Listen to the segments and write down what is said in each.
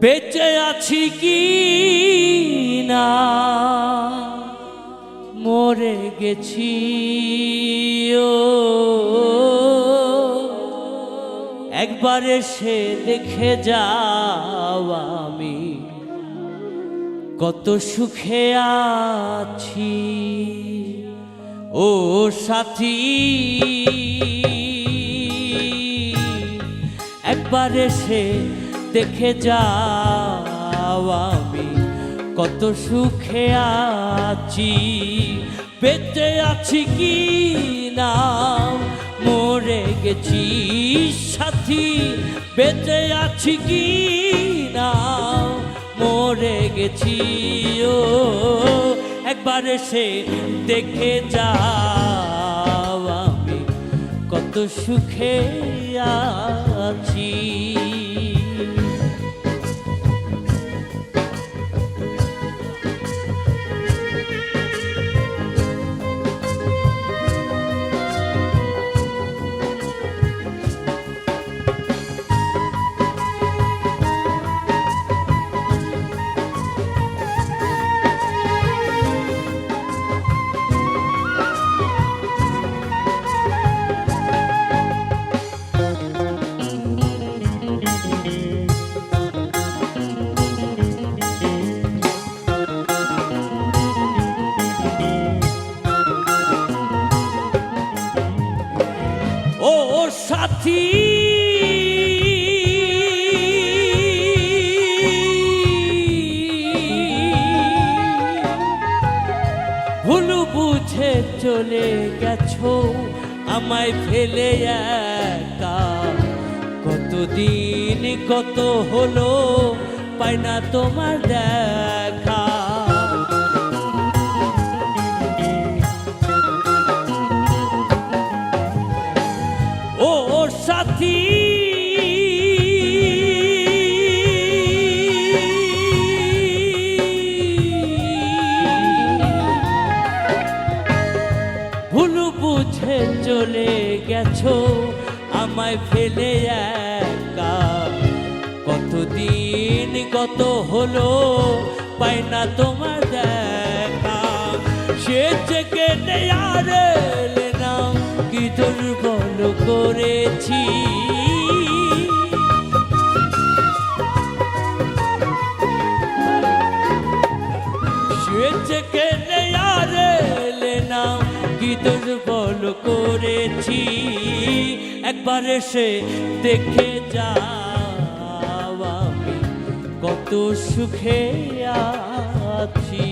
বেঁচে আছি কি না মরে গেছি ও একবার এসে দেখে যাও আমি কত সুখে আছি ও সাথী একবার এসে দেখে যাও আমি কত সুখে আছি বেঁচে আছি কি না মরে গেছি সাথী বেঁচে আছি কি না মরে গেছি ও একবার এসে দেখে যাও আমি কত সুখে আছি সাথী ভুল বুঝে চলে গেছো আমায় ফেলে একা কতদিন কত হলো পাই না তোমার দেখা সাথী ভুল বুঝে চলে গেছো আমায় ফেলে একা কতদিন কত হলো পাই না তোমার দেখা সে থেকে নেয়ার নাম কি দুর্বল করেছি সেজকে নেয়ার নাম কি দুর্বল করেছি একবার এসে দেখে যাও আমি কত সুখে আছি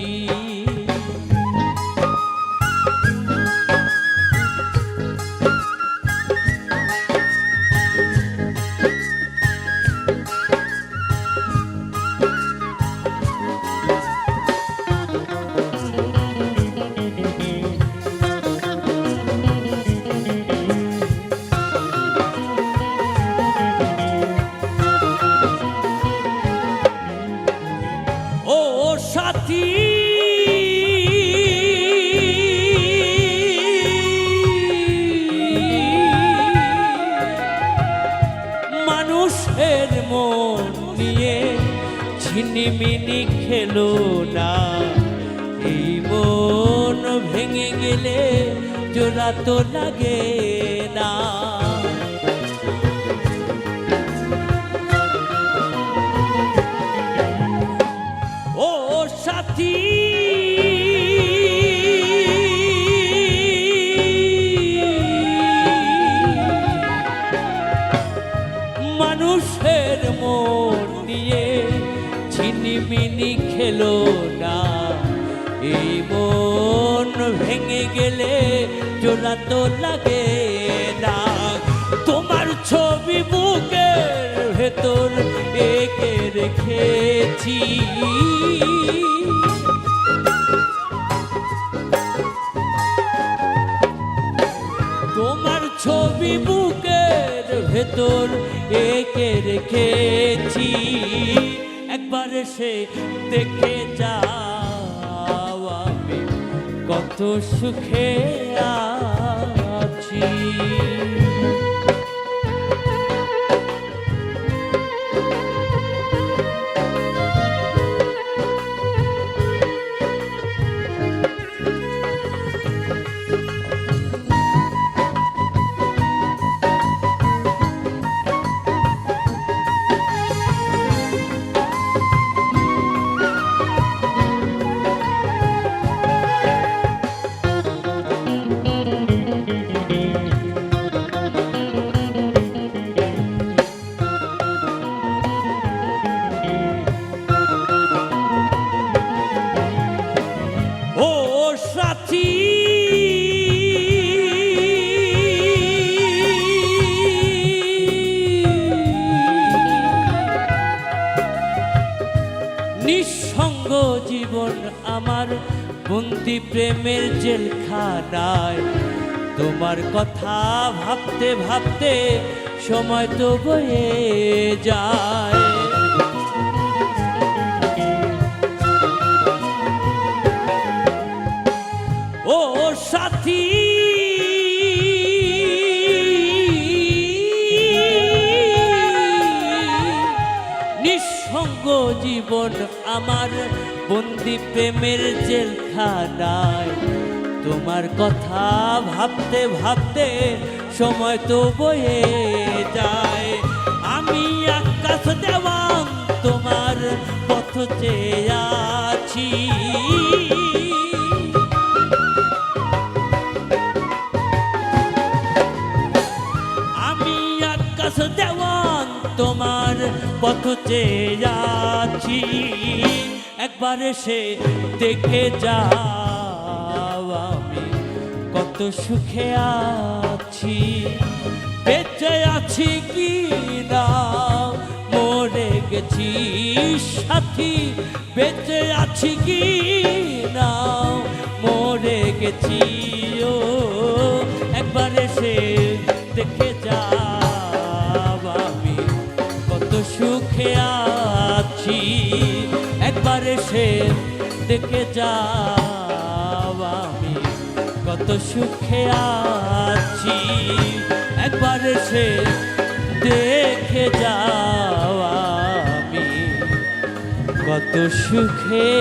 সাথী মানুষের মন নিয়ে ছিনিমিনি খেলো না এই মন ভেঙে গেলে জোড়া তো লাগে না সাথী মানুষের মন নিয়ে ছিনিমিনি খেলো না এই মন ভেঙে গেলে জোড়া তো লাগে না। তোমার ছবি বুকের ভেতর এঁকে রেখেছি, তোমার ছবি বুকের ভেতর এঁকে রেখেছি। একবার এসে দেখে যাও আমি কত সুখে আছি। ও সাথী, নিঃসঙ্গ জীবন আমার বন্দি প্রেমের জেলখানায়। তোমার কথা ভাবতে ভাবতে সময় তো বয়ে যায়। ও সাথী, নিঃসঙ্গ জীবন আমার বন্দি প্রেমের জেলখানায়। তোমার কথা ভাবতে ভাবতে সময় তো বয়ে যায়। আমি আকাশ দেওয়ান তোমার পথ চেয়ে আছি, আমি আকাশ দেওয়ান তোমার পথ চেয়ে যাচ্ছি। একবার এসে দেখে যাও আমি কত সুখে আছি। বেঁচে আছি কি না মরে গেছি সাথী, বেঁচে আছি কি না মরে গেছি। ও একবার এসে দেখে যাও আমি কত সুখে আছি। একবার এসে দেখে যাও আমি কত সুখে আছি। একবার এসে দেখে যাও আমি কত সুখে